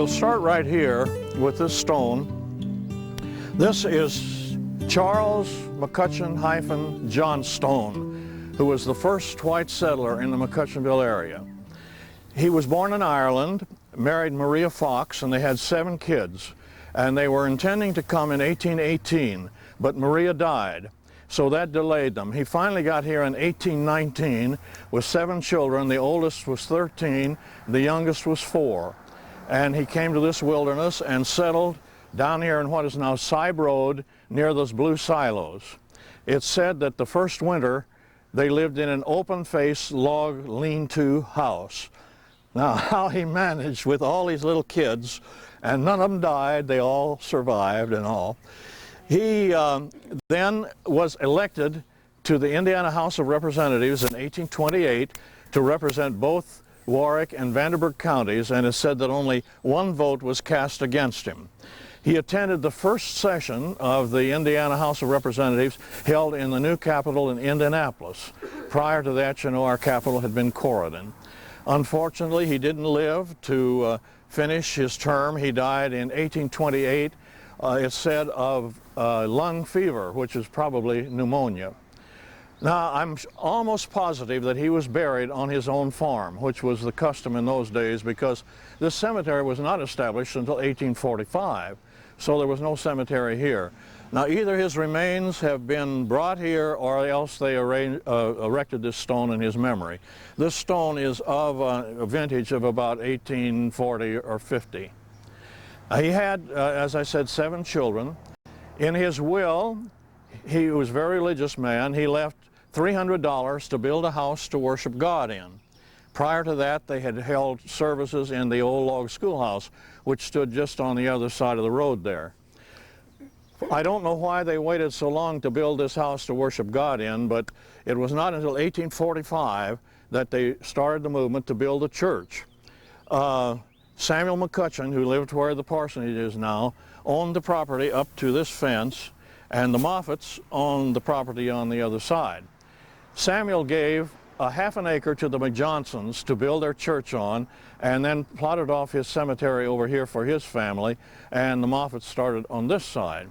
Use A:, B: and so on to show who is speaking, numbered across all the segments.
A: We'll start right here with this stone. This is Charles McCutchan-John Stone, who was the first white settler in the McCutchanville area. He was born in Ireland, married Maria Fox, and they had 7 kids. And they were intending to come in 1818, but Maria died, so that delayed them. He finally got here in 1819 with 7 children. The oldest was 13, the youngest was 4. And he came to this wilderness and settled down here in what is now Sybe Road, near those blue silos. It's said that the first winter they lived in an open-faced log lean-to house. Now, how he managed with all these little kids, and none of them died, they all survived and all. He then was elected to the Indiana House of Representatives in 1828 to represent both Warwick and Vanderburgh counties, and it's said that only 1 vote was cast against him. He attended the first session of the Indiana House of Representatives held in the new Capitol in Indianapolis. Prior to that, you know, our capital had been Corydon. Unfortunately, he didn't live to finish his term. He died in 1828, it's said, of lung fever, which is probably pneumonia. Now, I'm almost positive that he was buried on his own farm, which was the custom in those days, because this cemetery was not established until 1845, so there was no cemetery here. Now, either his remains have been brought here or else they erected this stone in his memory. This stone is of a vintage of about 1840 or 50. He had, as I said, 7 children. In his will, he was a very religious man. He left $300 to build a house to worship God in. Prior to that, they had held services in the old log schoolhouse, which stood just on the other side of the road there. I don't know why they waited so long to build this house to worship God in, but it was not until 1845 that they started the movement to build a church. Samuel McCutchan, who lived where the parsonage is now, owned the property up to this fence, and the Moffats owned the property on the other side. Samuel gave a half an acre to the McJohnsons to build their church on, and then plotted off his cemetery over here for his family, and the Moffats started on this side.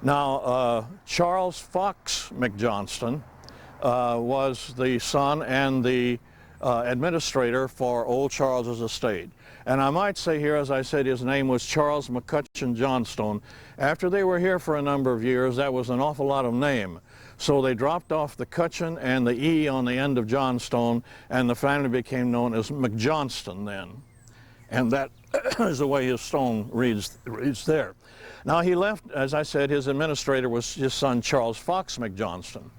A: Now, Charles Fox McJohnston was the son and the administrator for old Charles's estate. And I might say here, as I said, his name was Charles McCutchan Johnstone. After they were here for a number of years, that was an awful lot of name. So they dropped off the Cutchan and the E on the end of Johnstone, and the family became known as McJohnston then. And that is the way his stone reads there. Now, he left, as I said, his administrator was his son Charles Fox McJohnston.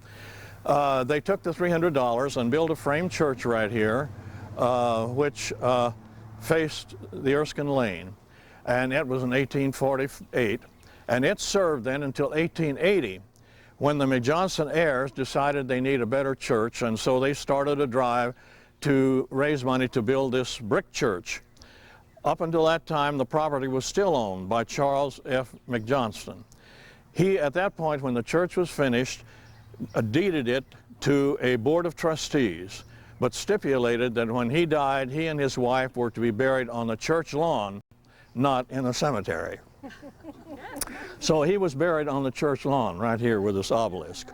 A: They took the $300 and built a frame church right here, which faced the Erskine Lane, and it was in 1848, and it served then until 1880, when the McJohnston heirs decided they need a better church, and so they started a drive to raise money to build this brick church. Up until that time, the property was still owned by Charles F. McJohnston. He, at that point, when the church was finished, deeded it to a board of trustees, but stipulated that when he died, he and his wife were to be buried on the church lawn, not in a cemetery. So he was buried on the church lawn right here with this obelisk.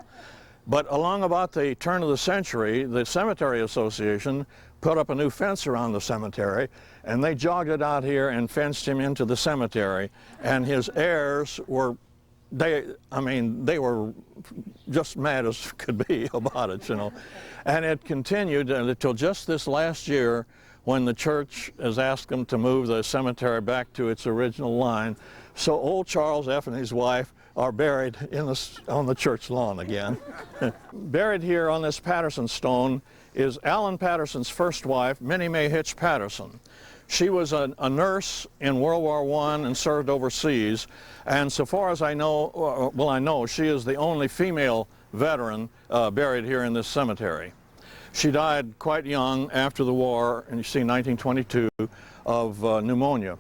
A: But along about the turn of the century, the Cemetery Association put up a new fence around the cemetery, and they jogged it out here and fenced him into the cemetery, and his heirs were they were just mad as could be about it, you know. And it continued until just this last year, when the church has asked them to move the cemetery back to its original line. So old Charles F. and his wife are buried on the church lawn again. Buried here on this Patterson stone is Allen Patterson's first wife, Minnie Mae Hitch Patterson. She was a nurse in World War I and served overseas, and so far as I know, well, I know she is the only female veteran buried here in this cemetery. She died quite young after the war, and you see 1922, of pneumonia.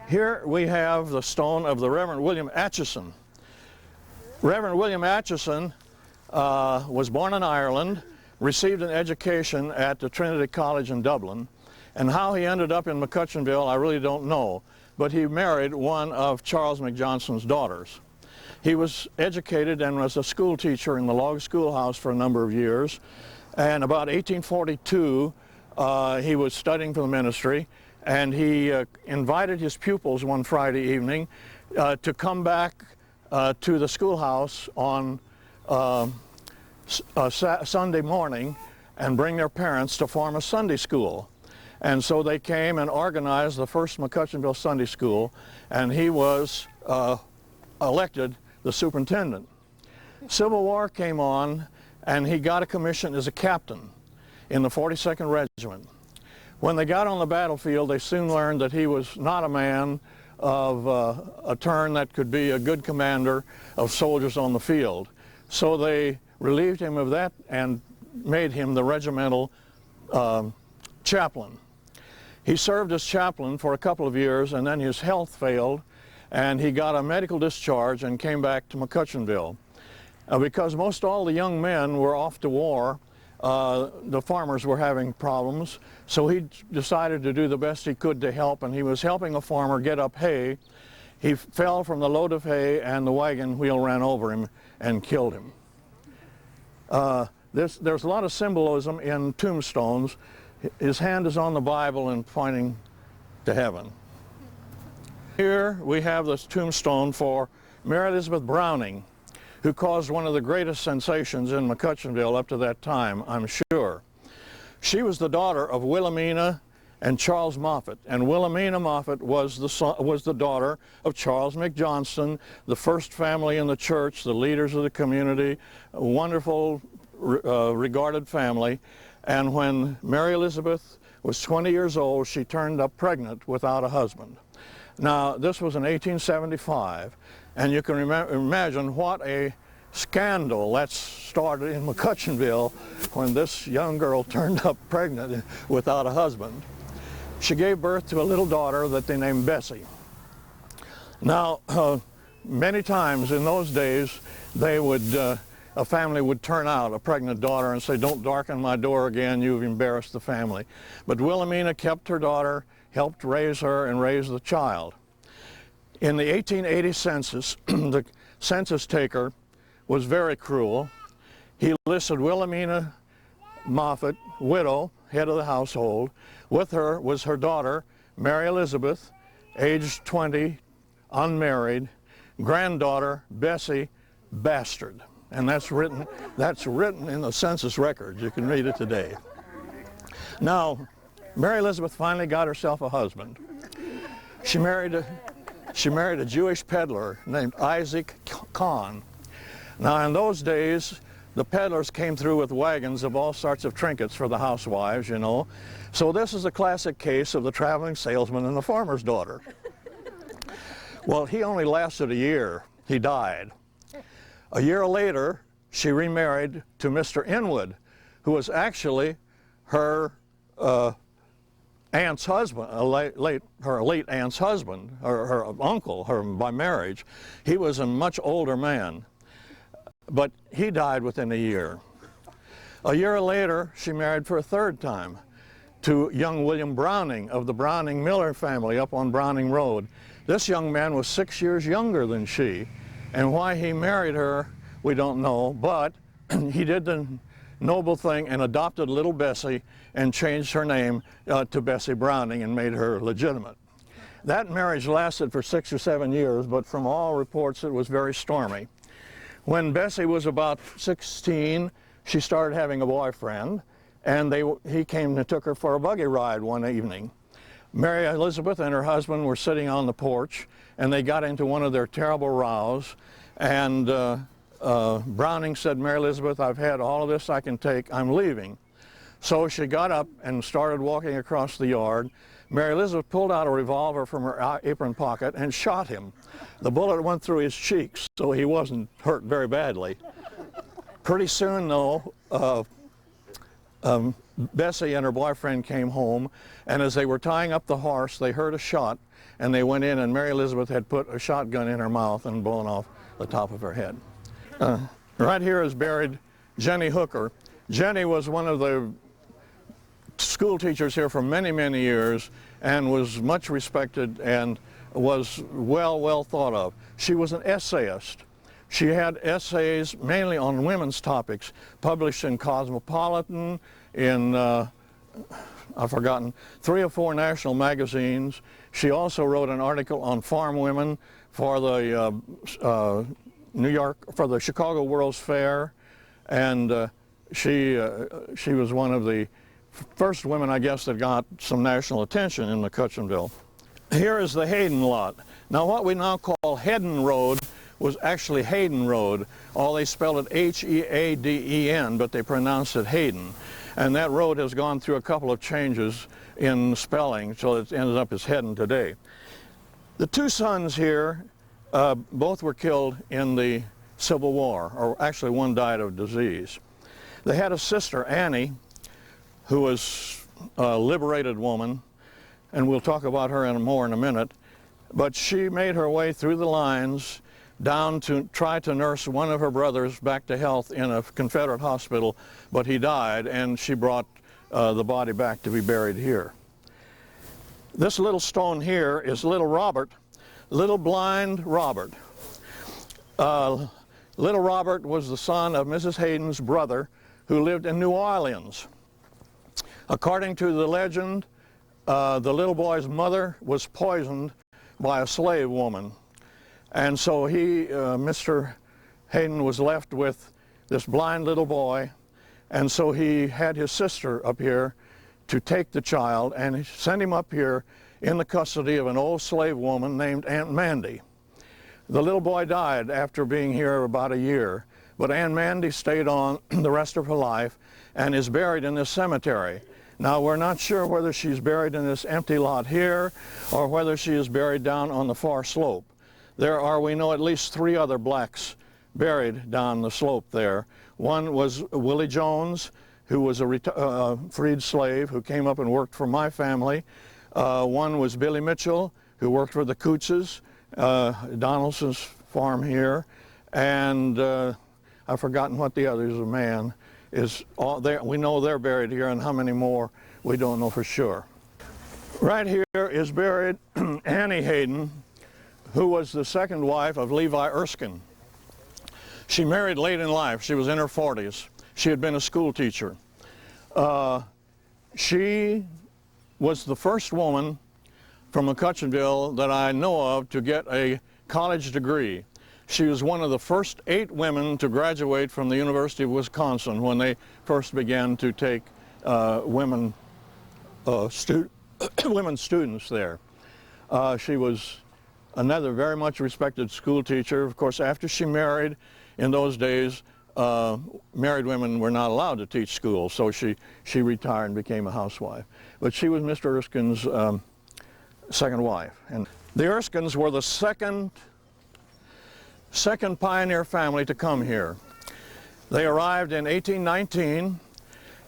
A: Here we have the stone of the Reverend William Atchison. Reverend William Atchison was born in Ireland, received an education at the Trinity College in Dublin, And how he ended up in McCutchanville, I really don't know. But he married one of Charles McJohnson's daughters. He was educated and was a school teacher in the log schoolhouse for a number of years. And about 1842, he was studying for the ministry, and he invited his pupils one Friday evening to come back to the schoolhouse on Sunday morning and bring their parents to form a Sunday school. And so they came and organized the first McCutchanville Sunday School, and he was elected the superintendent. Civil War came on, and he got a commission as a captain in the 42nd Regiment. When they got on the battlefield, they soon learned that he was not a man of a turn that could be a good commander of soldiers on the field. So they relieved him of that and made him the regimental chaplain. He served as chaplain for a couple of years, and then his health failed, and he got a medical discharge and came back to McCutchanville. Because most all the young men were off to war, the farmers were having problems, so he decided to do the best he could to help, and he was helping a farmer get up hay. He fell from the load of hay, and the wagon wheel ran over him and killed him. There's a lot of symbolism in tombstones. His hand is on the Bible and pointing to heaven. Here we have this tombstone for Mary Elizabeth Browning, who caused one of the greatest sensations in McCutchanville up to that time, I'm sure. She was the daughter of Wilhelmina and Charles Moffett, and Wilhelmina Moffett was the daughter of Charles McJohnston, the first family in the church, the leaders of the community, a wonderful, regarded family. And when Mary Elizabeth was 20 years old, she turned up pregnant without a husband. Now, this was in 1875, and you can imagine what a scandal that started in McCutchanville when this young girl turned up pregnant without a husband. She gave birth to a little daughter that they named Bessie. Now, many times in those days, they would a family would turn out a pregnant daughter and say, "Don't darken my door again, you've embarrassed the family." But Wilhelmina kept her daughter, helped raise her, and raise the child. In the 1880 census, the census taker was very cruel. He listed Wilhelmina Moffett, widow, head of the household. With her was her daughter, Mary Elizabeth, aged 20, unmarried, granddaughter, Bessie, bastard. And that's written in the census records. You can read it today. Now, Mary Elizabeth finally got herself a husband. She married a Jewish peddler named Isaac Kahn. Now, in those days, the peddlers came through with wagons of all sorts of trinkets for the housewives, you know. So this is a classic case of the traveling salesman and the farmer's daughter. Well, he only lasted a year. He died. A year later, she remarried to Mr. Inwood, who was actually her aunt's husband, her late aunt's husband, or her uncle, by marriage. He was a much older man, but he died within a year. A year later, she married for a third time to young William Browning of the Browning-Miller family up on Browning Road. This young man was 6 years younger than she. And why he married her, we don't know, but he did the noble thing and adopted little Bessie and changed her name to Bessie Browning and made her legitimate. That marriage lasted for 6 or 7 years, but from all reports it was very stormy. When Bessie was about 16, she started having a boyfriend, and he came and took her for a buggy ride one evening. Mary Elizabeth and her husband were sitting on the porch, and they got into one of their terrible rows, and Browning said, "Mary Elizabeth, I've had all of this I can take, I'm leaving." So she got up and started walking across the yard. Mary Elizabeth pulled out a revolver from her apron pocket and shot him. The bullet went through his cheeks, so he wasn't hurt very badly. Pretty soon, though, Bessie and her boyfriend came home, and as they were tying up the horse, they heard a shot, and they went in, and Mary Elizabeth had put a shotgun in her mouth and blown off the top of her head. Right here is buried Jenny Hooker. Jenny was one of the school teachers here for many, many years and was much respected and was well thought of. She was an essayist. She had essays mainly on women's topics, published in Cosmopolitan, in, I've forgotten, 3 or 4 national magazines. She also wrote an article on farm women for the for the Chicago World's Fair, and she was one of the first women, I guess, that got some national attention in McCutchanville. Here is the Hayden lot. Now, what we now call Hedden Road was actually Hayden Road. All they spelled it H-E-A-D-E-N, but they pronounced it Hayden. And that road has gone through a couple of changes in spelling, so it ended up as Hedden today. The 2 sons here, both were killed in the Civil War, or actually one died of disease. They had a sister, Annie, who was a liberated woman, and we'll talk about her more in a minute, but she made her way through the lines down to try to nurse one of her brothers back to health in a Confederate hospital, but he died, and she brought the body back to be buried here. This little stone here is little Robert, little blind Robert. Little Robert was the son of Mrs. Hayden's brother, who lived in New Orleans. According to the legend, the little boy's mother was poisoned by a slave woman. And so Mr. Hayden was left with this blind little boy, and so he had his sister up here to take the child and send him up here in the custody of an old slave woman named Aunt Mandy. The little boy died after being here about a year, but Aunt Mandy stayed on the rest of her life and is buried in this cemetery. Now, we're not sure whether she's buried in this empty lot here or whether she is buried down on the far slope. There are, we know, at least 3 other blacks buried down the slope there. One was Willie Jones, who was a freed slave who came up and worked for my family. One was Billy Mitchell, who worked for the Cootses, Donaldson's farm here. And I've forgotten what the other is, a man. We know they're buried here, and how many more we don't know for sure. Right here is buried Annie Hayden, who was the second wife of Levi Erskine. She married late in life. She was in her 40s. She had been a school teacher. She was the first woman from McCutchanville that I know of to get a college degree. She was one of the first 8 women to graduate from the University of Wisconsin when they first began to take women students there. She was another very much respected school teacher. Of course, after she married, in those days, married women were not allowed to teach school, so she retired and became a housewife. But she was Mr. Erskine's second wife. And the Erskines were the second pioneer family to come here. They arrived in 1819,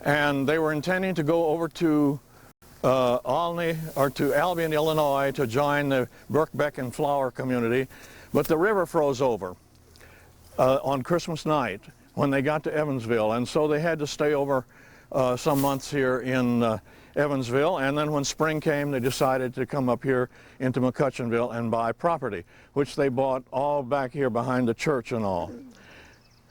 A: and they were intending to go over to Albion, Illinois, to join the Birkbeck and Flower community, but the river froze over on Christmas night when they got to Evansville, and so they had to stay over some months here in Evansville, and then when spring came, they decided to come up here into McCutchanville and buy property, which they bought all back here behind the church and all.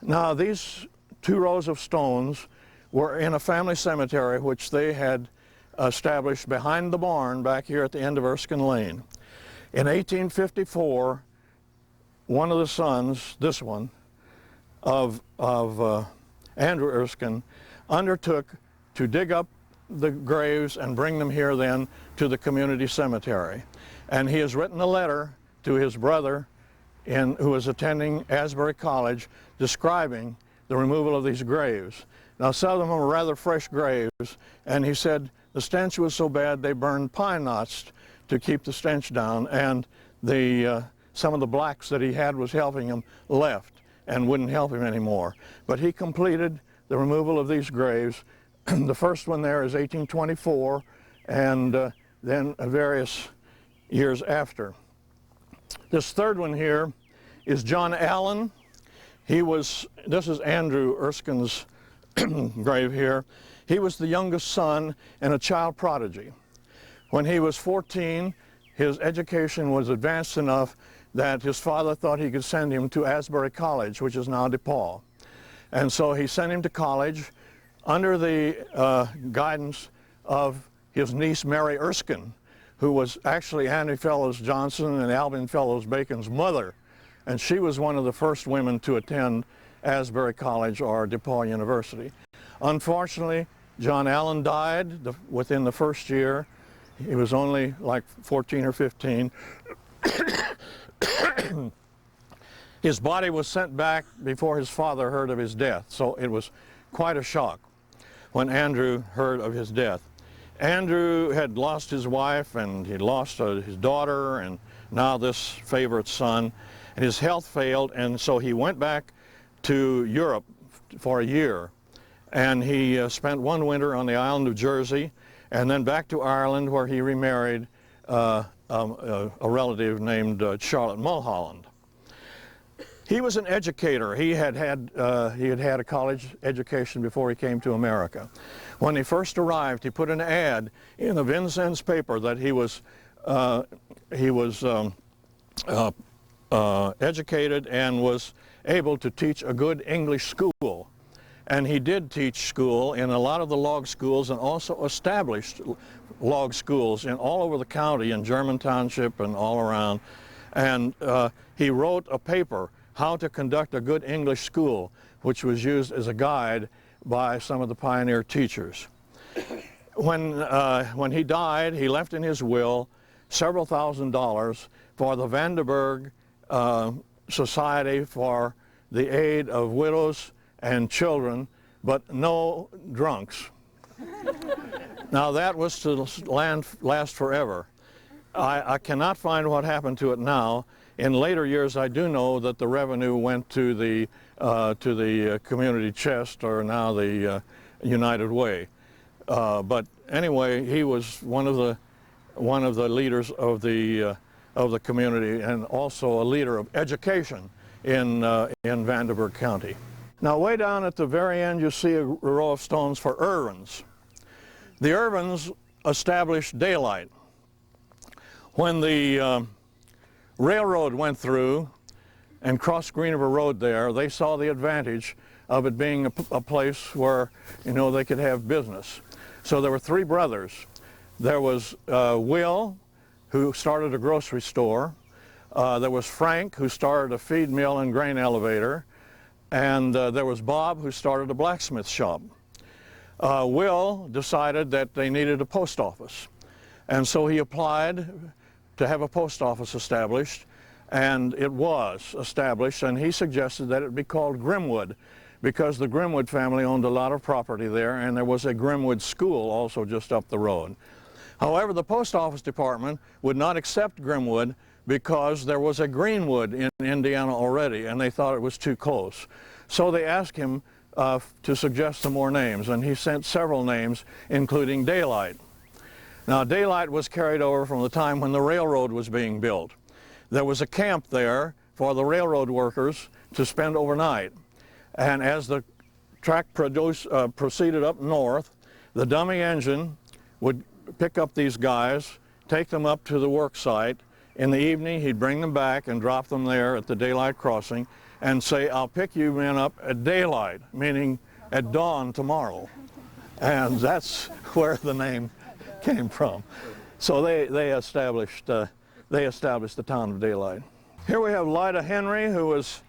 A: Now, these 2 rows of stones were in a family cemetery which they had established behind the barn back here at the end of Erskine Lane. In 1854, one of the sons, this one, of Andrew Erskine, undertook to dig up the graves and bring them here then to the community cemetery. And he has written a letter to his brother who was attending Asbury College describing the removal of these graves. Now, some of them were rather fresh graves, and he said the stench was so bad they burned pine knots to keep the stench down, and some of the blacks that he had was helping him left and wouldn't help him anymore. But he completed the removal of these graves. The first one there is 1824, and then various years after. This third one here is John Allen. This is Andrew Erskine's grave here. He was the youngest son and a child prodigy. When he was 14, his education was advanced enough that his father thought he could send him to Asbury College, which is now DePaul. And so he sent him to college under the guidance of his niece Mary Erskine, who was actually Annie Fellows Johnson and Alvin Fellows Bacon's mother. And she was one of the first women to attend Asbury College or DePaul University. Unfortunately, John Allen died within the first year. He was only like 14 or 15. His body was sent back before his father heard of his death, so it was quite a shock when Andrew heard of his death. Andrew had lost his wife, and he lost his daughter, and now this favorite son. And his health failed, and so he went back to Europe for a year. And he spent one winter on the island of Jersey, and then back to Ireland, where he remarried a relative named Charlotte Mulholland. He was an educator. He had had a college education before he came to America. When he first arrived, he put an ad in the Vincennes paper that he was educated and was able to teach a good English school. And he did teach school in a lot of the log schools, and also established log schools all over the county, in German Township and all around. And he wrote a paper, How to Conduct a Good English School, which was used as a guide by some of the pioneer teachers. When he died, he left in his will several $1,000s for the Vandenberg Society for the aid of widows and children, but no drunks. Now that was to last forever. I cannot find what happened to it now. In later years, I do know that the revenue went to the community chest, or now the United Way. But anyway, he was one of the leaders of the community, and also a leader of education in Vandenberg County. Now, way down at the very end, you see a row of stones for Irvins. The Irvins established daylight. When the railroad went through and crossed Green River Road there, they saw the advantage of it being a place where, they could have business. So there were three brothers. There was Will, who started a grocery store. There was Frank, who started a feed mill and grain elevator. And there was Bob, who started a blacksmith shop. Will decided that they needed a post office. And so he applied to have a post office established, and it was established, and he suggested that it be called Grimwood, because the Grimwood family owned a lot of property there, and there was a Grimwood school also just up the road. However, the post office department would not accept Grimwood because there was a Greenwood in Indiana already, and they thought it was too close. So they asked him to suggest some more names, and he sent several names, including Daylight. Now, Daylight was carried over from the time when the railroad was being built. There was a camp there for the railroad workers to spend overnight. And as the track proceeded up north, the dummy engine would pick up these guys, take them up to the work site. In the evening, he'd bring them back and drop them there at the daylight crossing and say, I'll pick you men up at daylight, meaning at dawn tomorrow. And that's where the name came from. So they established the town of Daylight. Here we have Lida Henry, who was,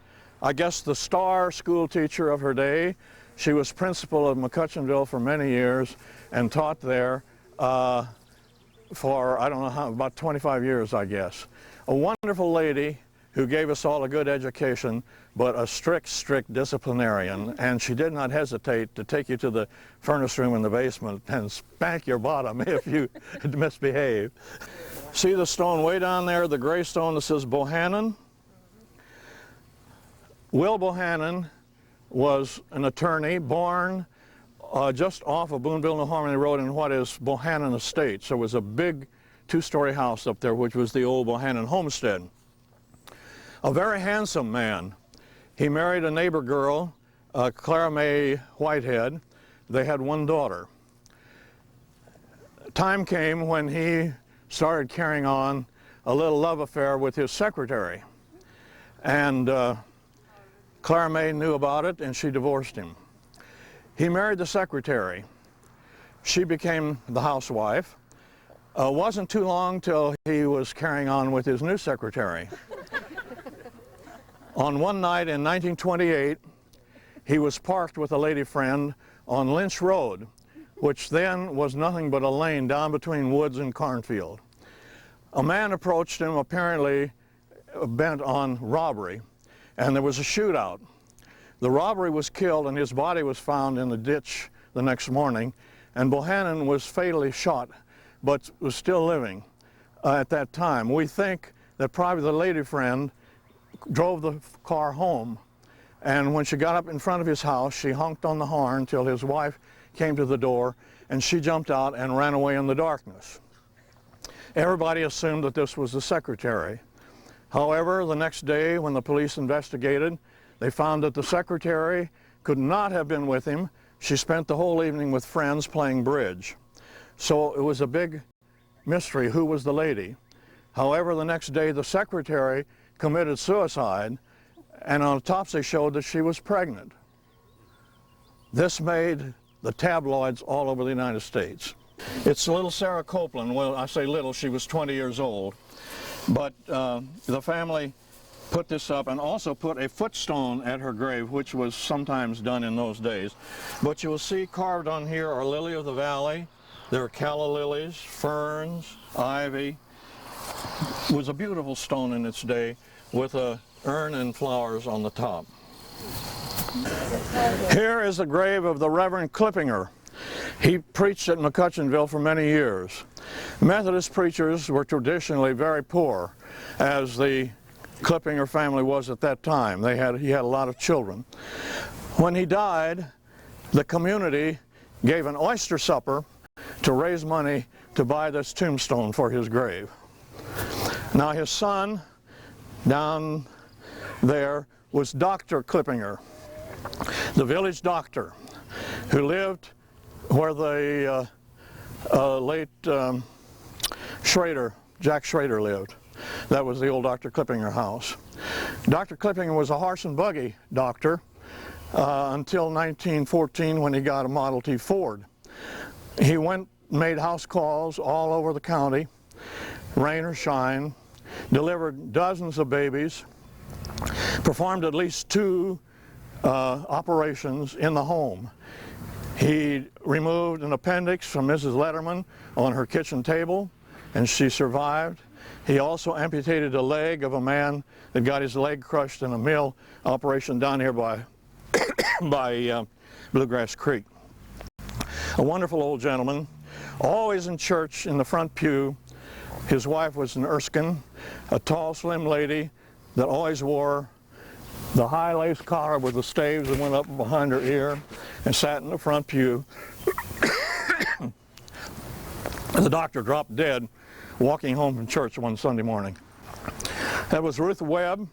A: I guess, the star school teacher of her day. She was principal of McCutchanville for many years and taught there for, I don't know how, about 25 years, I guess. A wonderful lady who gave us all a good education, but a strict disciplinarian, and she did not hesitate to take you to the furnace room in the basement and spank your bottom if you misbehave. See the stone way down there, the gray stone that says Bohannon? Will Bohannon was an attorney born just off of Boonville, New Harmony Road in what is Bohannon Estates. There was a big two-story house up there, which was the old Bohannon homestead. A very handsome man. He married a neighbor girl Clara May Whitehead. They had one daughter. Time came when he started carrying on a little love affair with his secretary. And Clara May knew about it and she divorced him. He married the secretary. She became the housewife. Wasn't too long till he was carrying on with his new secretary. On one night in 1928, he was parked with a lady friend on Lynch Road, which then was nothing but a lane down between woods and cornfield. A man approached him, apparently bent on robbery, and there was a shootout. The robbery was killed and his body was found in the ditch the next morning, and Bohannon was fatally shot, but was still living at that time. We think that probably the lady friend drove the car home, and when she got up in front of his house, she honked on the horn till his wife came to the door, and she jumped out and ran away in the darkness. Everybody assumed that this was the secretary. However, the next day when the police investigated, they found that the secretary could not have been with him. She spent the whole evening with friends playing bridge. So it was a big mystery who was the lady. However, the next day the secretary committed suicide, and an autopsy showed that she was pregnant. This made the tabloids all over the United States. It's little Sarah Copeland. Well, I say little, she was 20 years old. But the family put this up and also put a footstone at her grave, which was sometimes done in those days. But you will see carved on here are lily of the valley. There are calla lilies, ferns, ivy. It was a beautiful stone in its day with a urn and flowers on the top. Here is the grave of the Reverend Clippinger. He preached at McCutchanville for many years. Methodist preachers were traditionally very poor, as the Clippinger family was at that time. He had a lot of children. When he died, the community gave an oyster supper to raise money to buy this tombstone for his grave. Now his son down there was Dr. Clippinger, the village doctor, who lived where the late Jack Schrader lived. That was the old Dr. Clippinger house. Dr. Clippinger was a horse and buggy doctor until 1914 when he got a Model T Ford. He made house calls all over the county, rain or shine, delivered dozens of babies, performed at least 2 operations in the home. He removed an appendix from Mrs. Letterman on her kitchen table, and she survived. He also amputated a leg of a man that got his leg crushed in a mill operation down here by Bluegrass Creek. A wonderful old gentleman, always in church in the front pew. His wife was an Erskine, a tall, slim lady that always wore the high lace collar with the staves that went up behind her ear and sat in the front pew. The doctor dropped dead walking home from church one Sunday morning. That was Ruth Webb,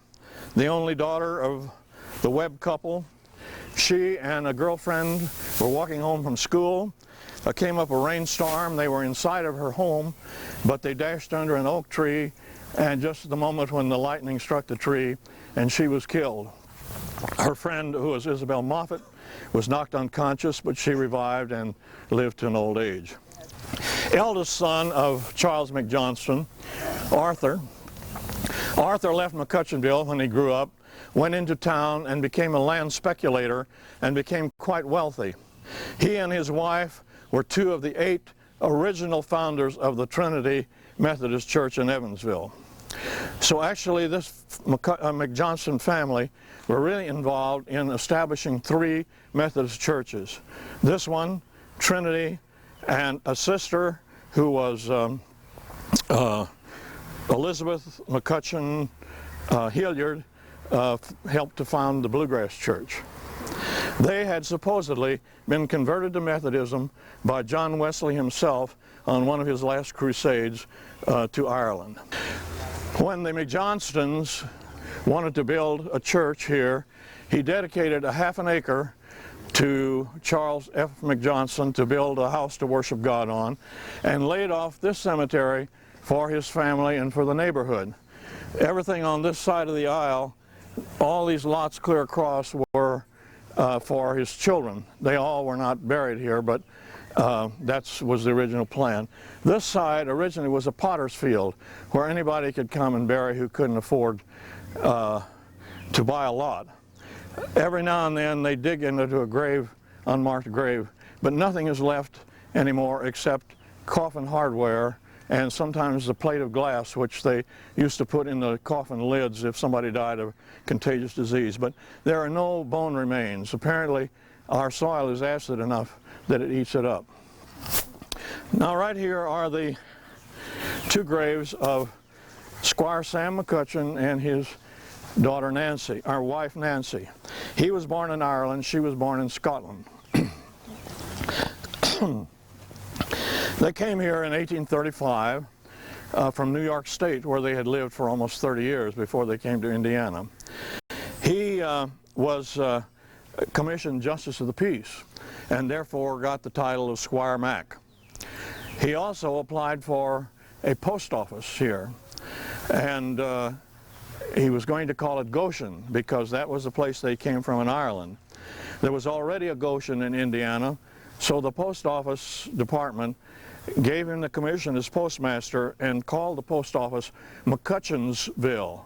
A: the only daughter of the Webb couple. She and a girlfriend were walking home from school. Came up a rainstorm. They were inside of her home, but they dashed under an oak tree, and just at the moment when the lightning struck the tree, and she was killed. Her friend, who was Isabel Moffett, was knocked unconscious, but she revived and lived to an old age. Eldest son of Charles McJohnston, Arthur. Arthur left McCutchanville when he grew up, went into town and became a land speculator and became quite wealthy. He and his wife were 2 of the 8 original founders of the Trinity Methodist Church in Evansville. So actually this McJohnston family were really involved in establishing 3 Methodist churches. This one, Trinity, and a sister who was Elizabeth McCutchan Hilliard helped to found the Bluegrass Church. They had supposedly been converted to Methodism by John Wesley himself on one of his last crusades to Ireland. When the McJohnstons wanted to build a church here he dedicated a half an acre to Charles F. McJohnson to build a house to worship God on, and laid off this cemetery for his family and for the neighborhood. Everything on this side of the aisle, all these lots clear across, were for his children. They all were not buried here, but that was the original plan. This side originally was a potter's field where anybody could come and bury who couldn't afford to buy a lot. Every now and then they dig into a grave, unmarked grave, but nothing is left anymore except coffin hardware and sometimes a plate of glass, which they used to put in the coffin lids if somebody died of contagious disease. But there are no bone remains. Apparently our soil is acid enough that it eats it up. Now right here are the two graves of Squire Sam McCutchan and his daughter Nancy, our wife Nancy. He was born in Ireland, she was born in Scotland. They came here in 1835 from New York State, where they had lived for almost 30 years before they came to Indiana. He was commissioned Justice of the Peace and therefore got the title of Squire Mac. He also applied for a post office here, and he was going to call it Goshen because that was the place they came from in Ireland. There was already a Goshen in Indiana, so the post office department gave him the commission as postmaster and called the post office McCutchanville,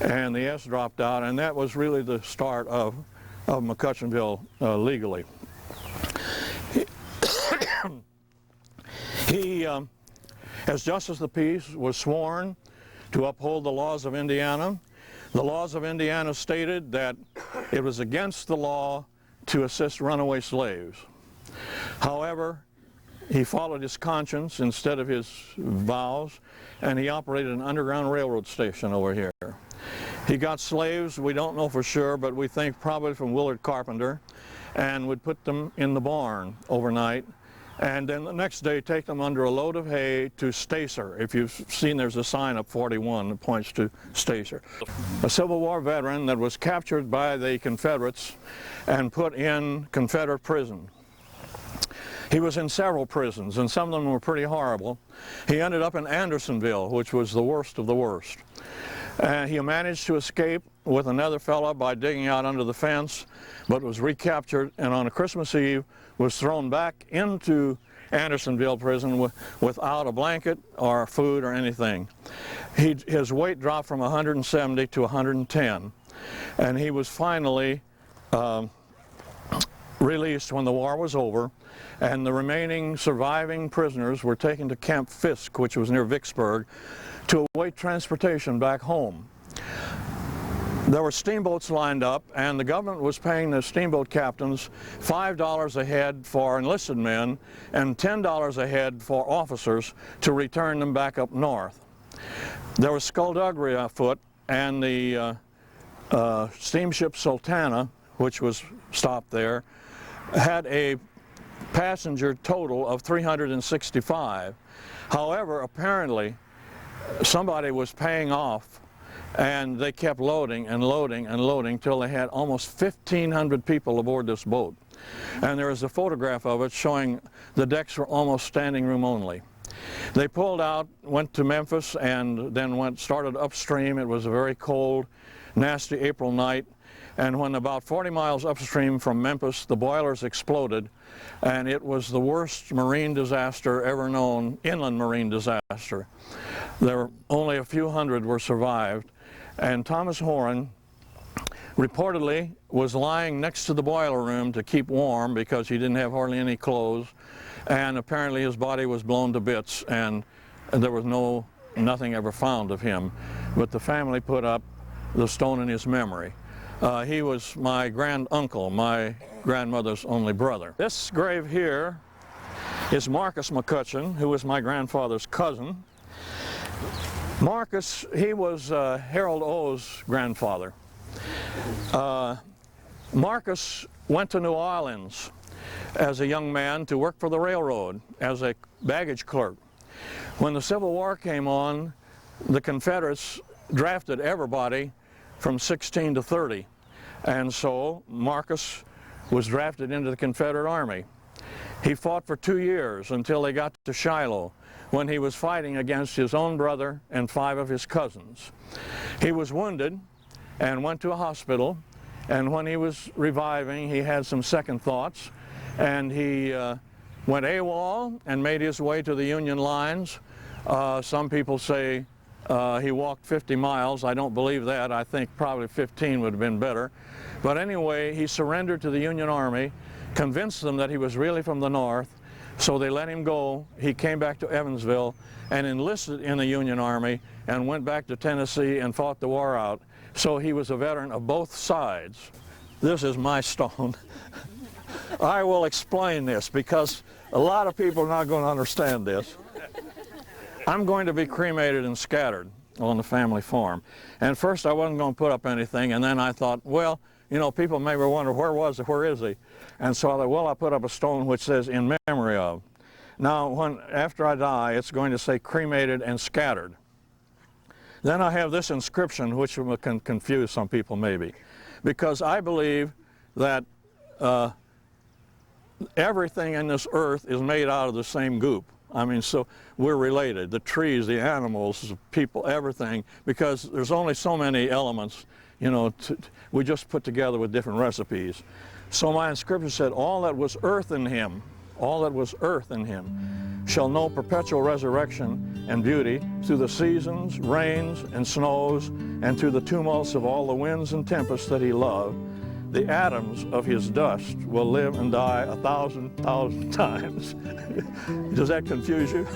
A: and the S dropped out, and that was really the start of McCutchanville legally. He, as Justice of the Peace, was sworn to uphold the laws of Indiana. The laws of Indiana stated that it was against the law to assist runaway slaves. However, he followed his conscience instead of his vows, and he operated an underground railroad station over here. He got slaves, we don't know for sure, but we think probably from Willard Carpenter, and would put them in the barn overnight, and then the next day take them under a load of hay to Stacer. If you've seen, there's a sign up 41 that points to Stacer. A Civil War veteran that was captured by the Confederates and put in Confederate prison. He was in several prisons, and some of them were pretty horrible. He ended up in Andersonville, which was the worst of the worst. And he managed to escape with another fellow by digging out under the fence, but was recaptured, and on a Christmas Eve was thrown back into Andersonville prison without a blanket or food or anything. His weight dropped from 170 to 110, and he was finally released when the war was over, and the remaining surviving prisoners were taken to Camp Fisk, which was near Vicksburg, to await transportation back home. There were steamboats lined up, and the government was paying the steamboat captains $5 a head for enlisted men and $10 a head for officers to return them back up north. There was skullduggery afoot, and the steamship Sultana, which was stopped there, had a passenger total of 365. However, apparently somebody was paying off, and they kept loading and loading and loading till they had almost 1,500 people aboard this boat. And there is a photograph of it showing the decks were almost standing room only. They pulled out, went to Memphis, and then started upstream. It was a very cold, nasty April night, and when about 40 miles upstream from Memphis, the boilers exploded, and it was the worst marine disaster ever known, inland marine disaster. There were only a few hundred were survived, and Thomas Horan reportedly was lying next to the boiler room to keep warm because he didn't have hardly any clothes, and apparently his body was blown to bits, and there was nothing ever found of him. But the family put up the stone in his memory. He was my granduncle, my grandmother's only brother. This grave here is Marcus McCutchan, who was my grandfather's cousin. Marcus, he was Harold O's grandfather. Marcus went to New Orleans as a young man to work for the railroad as a baggage clerk. When the Civil War came on, the Confederates drafted everybody from 16 to 30, And so Marcus was drafted into the Confederate Army. He fought for 2 years until they got to Shiloh, when he was fighting against his own brother and 5 of his cousins. He was wounded and went to a hospital, and when he was reviving, he had some second thoughts, and he went AWOL and made his way to the Union lines. Some people say he walked 50 miles. I don't believe that. I think probably 15 would have been better. But anyway, he surrendered to the Union Army, convinced them that he was really from the North, so they let him go. He came back to Evansville and enlisted in the Union Army and went back to Tennessee and fought the war out. So he was a veteran of both sides. This is my stone. I will explain this because a lot of people are not going to understand this. I'm going to be cremated and scattered on the family farm. And first I wasn't going to put up anything, and then I thought, well, you know, people may wonder, where is he? And so I thought, well, I put up a stone which says, in memory of. Now, after I die, it's going to say cremated and scattered. Then I have this inscription, which can confuse some people maybe, because I believe that everything in this earth is made out of the same goop. I mean, so we're related, the trees, the animals, the people, everything, because there's only so many elements, you know, we just put together with different recipes. So my inscription said, all that was earth in him, all that was earth in him, shall know perpetual resurrection and beauty through the seasons, rains, and snows, and through the tumults of all the winds and tempests that he loved. The atoms of his dust will live and die 1,000,000 times. Does that confuse you?